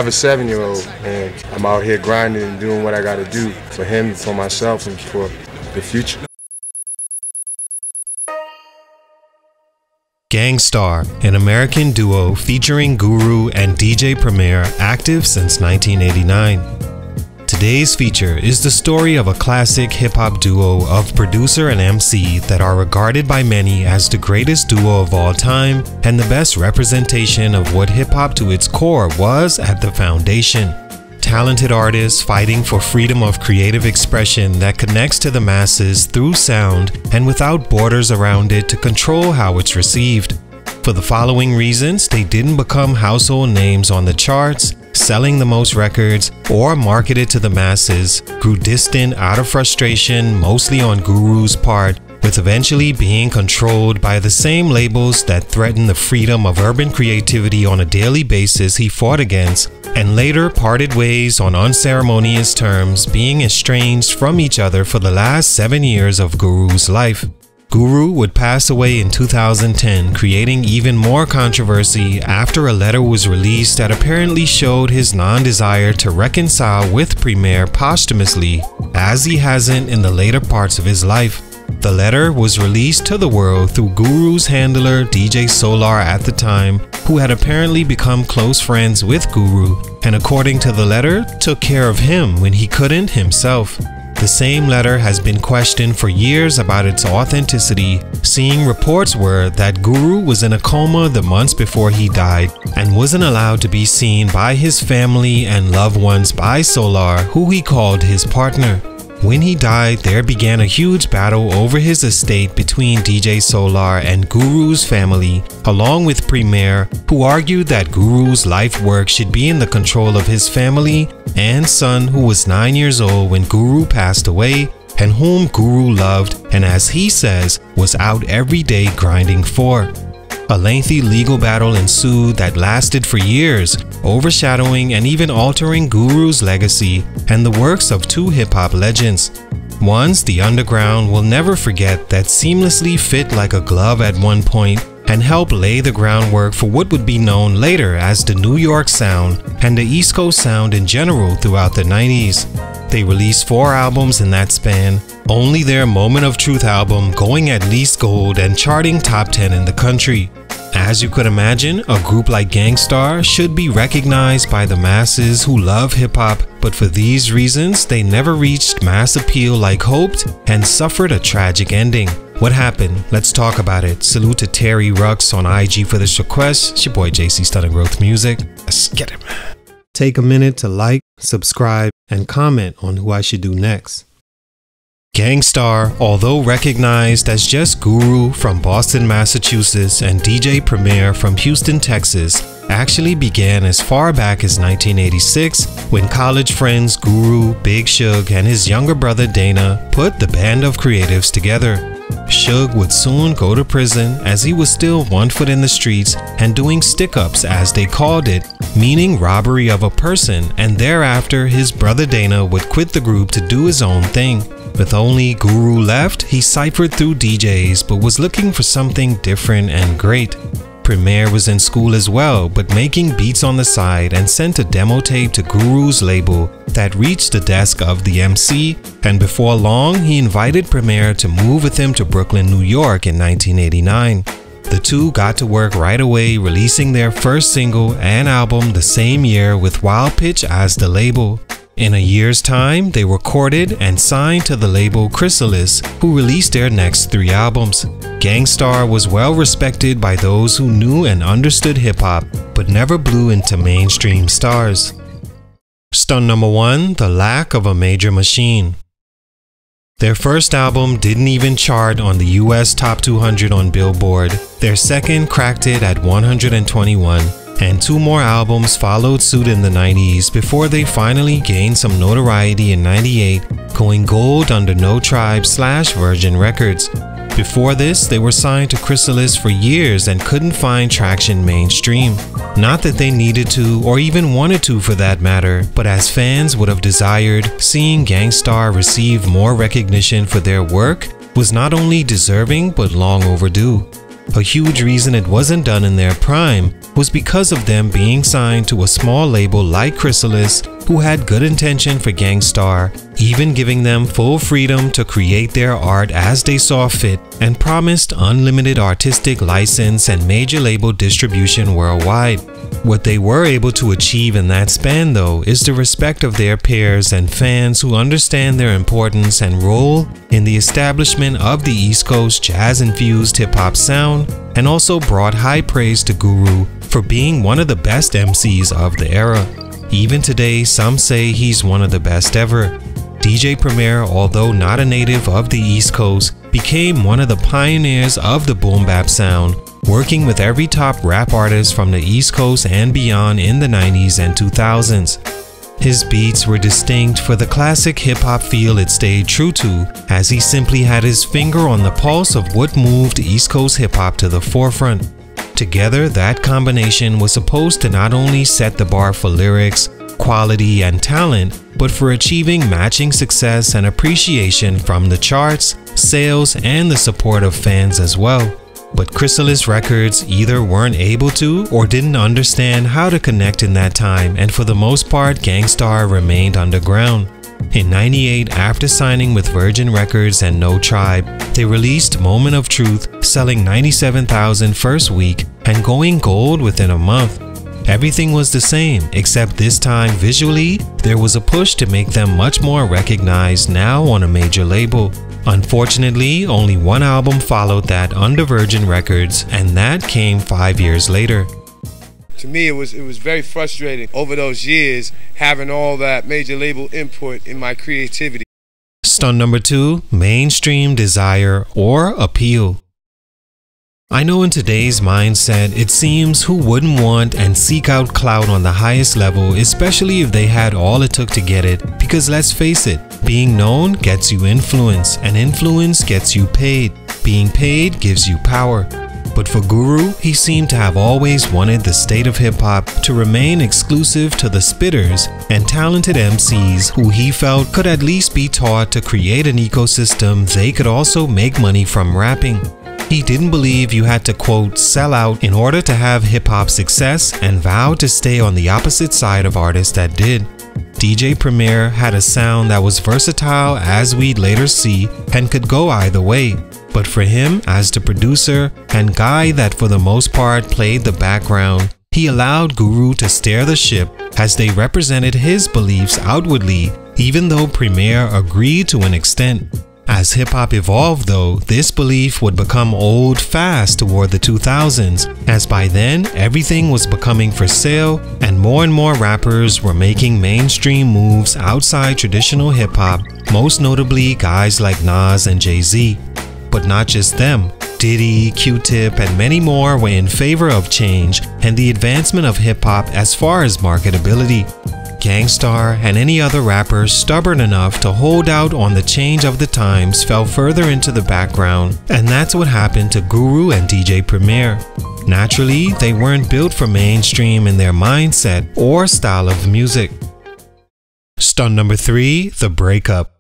have a 7-year-old, and I'm out here grinding and doing what I got to do for him, for myself, and for the future. Gang Starr, an American duo featuring Guru and DJ Premier, active since 1989. Today's feature is the story of a classic hip-hop duo of producer and MC that are regarded by many as the greatest duo of all time and the best representation of what hip-hop to its core was at the foundation. Talented artists fighting for freedom of creative expression that connects to the masses through sound and without borders around it to control how it's received. For the following reasons, they didn't become household names on the charts, selling the most records, or marketed to the masses, grew distant out of frustration, mostly on Guru's part, with eventually being controlled by the same labels that threatened the freedom of urban creativity on a daily basis he fought against, and later parted ways on unceremonious terms, being estranged from each other for the last 7 years of Guru's life. Guru would pass away in 2010, creating even more controversy after a letter was released that apparently showed his non-desire to reconcile with Premier posthumously, as he hasn't in the later parts of his life. The letter was released to the world through Guru's handler DJ Solar at the time, who had apparently become close friends with Guru, and according to the letter, took care of him when he couldn't himself. The same letter has been questioned for years about its authenticity, seeing reports were that Guru was in a coma the months before he died and wasn't allowed to be seen by his family and loved ones by Solar, who he called his partner. When he died, there began a huge battle over his estate between DJ Solar and Guru's family, along with Premier, who argued that Guru's life work should be in the control of his family and son, who was 9 years old when Guru passed away, and whom Guru loved and, as he says, was out every day grinding for. A lengthy legal battle ensued that lasted for years, overshadowing and even altering Guru's legacy and the works of two hip-hop legends. Ones the underground will never forget that seamlessly fit like a glove at one point and helped lay the groundwork for what would be known later as the New York sound and the East Coast sound in general throughout the 90s. They released 4 albums in that span, only their Moment of Truth album going at least gold and charting top 10 in the country. As you could imagine, a group like Gang Starr should be recognized by the masses who love hip-hop, but for these reasons, they never reached mass appeal like hoped and suffered a tragic ending. What happened? Let's talk about it. Salute to Terry Rux on IG for this request. It's your boy JC Stunted Growth Music. Let's get it, man. Take a minute to like, subscribe, and comment on who I should do next. Gang Starr, although recognized as just Guru from Boston, Massachusetts and DJ Premier from Houston, Texas, actually began as far back as 1986 when college friends Guru, Big Suge, and his younger brother Dana put the band of creatives together. Suge would soon go to prison as he was still 1 foot in the streets and doing stick-ups as they called it, meaning robbery of a person, and thereafter his brother Dana would quit the group to do his own thing. With only Guru left, he ciphered through DJs but was looking for something different and great. Premier was in school as well, but making beats on the side, and sent a demo tape to Guru's label that reached the desk of the MC, and before long he invited Premier to move with him to Brooklyn, New York in 1989. The two got to work right away, releasing their first single and album the same year with Wild Pitch as the label. In a year's time, they recorded and signed to the label Chrysalis, who released their next 3 albums. Gang Starr was well respected by those who knew and understood hip-hop, but never blew into mainstream stars. Stunt number 1, The Lack of a Major Machine. Their first album didn't even chart on the US Top 200 on Billboard. Their second cracked it at 121. And 2 more albums followed suit in the 90s before they finally gained some notoriety in 98, going gold under No Tribe / Virgin Records. Before this, they were signed to Chrysalis for years and couldn't find traction mainstream. Not that they needed to or even wanted to for that matter, but as fans would have desired, seeing Gang Starr receive more recognition for their work was not only deserving but long overdue. A huge reason it wasn't done in their prime was because of them being signed to a small label like Chrysalis, who had good intention for Gang Starr, even giving them full freedom to create their art as they saw fit, and promised unlimited artistic license and major label distribution worldwide. What they were able to achieve in that span, though, is the respect of their peers and fans who understand their importance and role in the establishment of the East Coast jazz-infused hip-hop sound, and also brought high praise to Guru for being one of the best MCs of the era. Even today, some say he's one of the best ever. DJ Premier, although not a native of the East Coast, became one of the pioneers of the boom bap sound, working with every top rap artist from the East Coast and beyond in the 90s and 2000s. His beats were distinct for the classic hip-hop feel it stayed true to, as he simply had his finger on the pulse of what moved East Coast hip-hop to the forefront. Together, that combination was supposed to not only set the bar for lyrics, quality, and talent, but for achieving matching success and appreciation from the charts, sales, and the support of fans as well. But Chrysalis Records either weren't able to or didn't understand how to connect in that time, and for the most part, Gang Starr remained underground. In '98, after signing with Virgin Records and No Tribe, they released Moment of Truth, selling 97,000 first week and going gold within a month. Everything was the same, except this time visually, there was a push to make them much more recognized now on a major label. Unfortunately, only one album followed that under Virgin Records, and that came 5 years later. To me, it was very frustrating over those years having all that major label input in my creativity. Stunt number 2, mainstream desire or appeal. I know in today's mindset, it seems who wouldn't want and seek out clout on the highest level, especially if they had all it took to get it, because let's face it, being known gets you influence, and influence gets you paid. Being paid gives you power. But for Guru, he seemed to have always wanted the state of hip-hop to remain exclusive to the spitters and talented MCs who he felt could at least be taught to create an ecosystem they could also make money from rapping. He didn't believe you had to, quote, sell out in order to have hip-hop success, and vowed to stay on the opposite side of artists that did. DJ Premier had a sound that was versatile, as we'd later see, and could go either way. But for him, as the producer and guy that for the most part played the background, he allowed Guru to steer the ship as they represented his beliefs outwardly, even though Premier agreed to an extent. As hip-hop evolved though, this belief would become old fast toward the 2000s, as by then everything was becoming for sale and more rappers were making mainstream moves outside traditional hip-hop, most notably guys like Nas and Jay-Z. But not just them. Diddy, Q-Tip, and many more were in favor of change and the advancement of hip-hop as far as marketability. Gang Starr and any other rapper stubborn enough to hold out on the change of the times fell further into the background, and that's what happened to Guru and DJ Premier. Naturally, they weren't built for mainstream in their mindset or style of music. Stunt number 3, the breakup.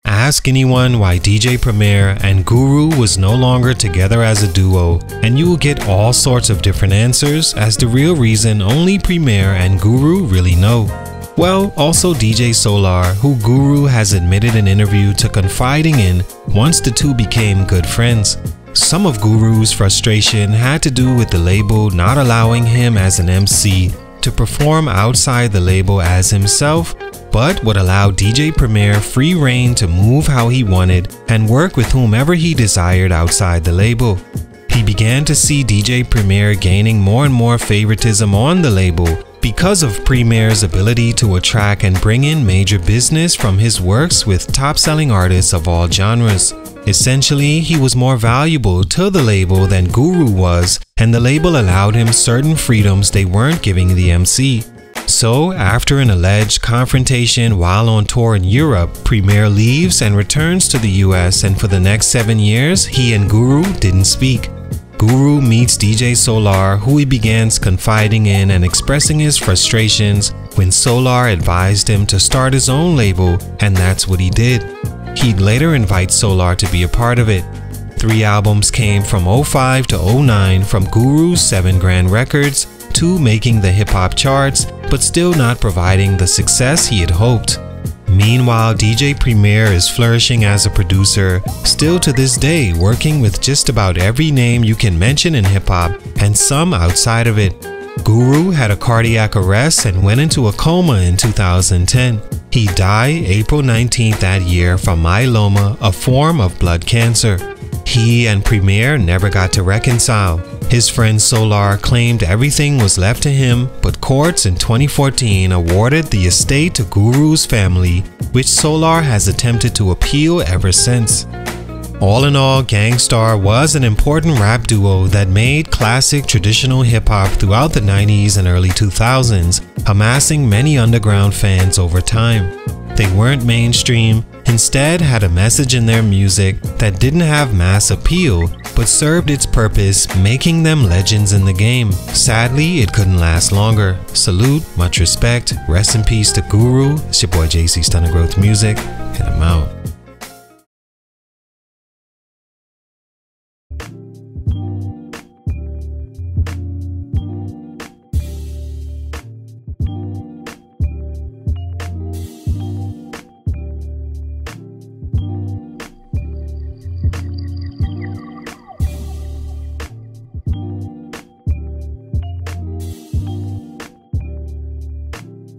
Ask anyone why DJ Premier and Guru was no longer together as a duo, and you will get all sorts of different answers, as the real reason only Premier and Guru really know. Well, also DJ Solar, who Guru has admitted in interview to confiding in once the two became good friends. Some of Guru's frustration had to do with the label not allowing him as an MC to perform outside the label as himself, but would allow DJ Premier free rein to move how he wanted and work with whomever he desired outside the label. He began to see DJ Premier gaining more and more favoritism on the label because of Premier's ability to attract and bring in major business from his works with top-selling artists of all genres. Essentially, he was more valuable to the label than Guru was, and the label allowed him certain freedoms they weren't giving the MC. So, after an alleged confrontation while on tour in Europe, Premier leaves and returns to the US, and for the next 7 years, he and Guru didn't speak. Guru meets DJ Solar, who he begins confiding in and expressing his frustrations when Solar advised him to start his own label, and that's what he did. He'd later invite Solar to be a part of it. 3 albums came from 05 to 09 from Guru's 7 Grand Records, 2 making the hip-hop charts, but still not providing the success he had hoped. Meanwhile, DJ Premier is flourishing as a producer, still to this day working with just about every name you can mention in hip-hop and some outside of it. Guru had a cardiac arrest and went into a coma in 2010. He died April 19th that year from myeloma, a form of blood cancer. He and Premier never got to reconcile. His friend Solar claimed everything was left to him, but courts in 2014 awarded the estate to Guru's family, which Solar has attempted to appeal ever since. All in all, Gang Starr was an important rap duo that made classic traditional hip-hop throughout the 90s and early 2000s, amassing many underground fans over time. They weren't mainstream, instead had a message in their music that didn't have mass appeal, but served its purpose, making them legends in the game. Sadly, it couldn't last longer. Salute, much respect, rest in peace to Guru. It's your boy JC Stunted Growth Music, and I'm out.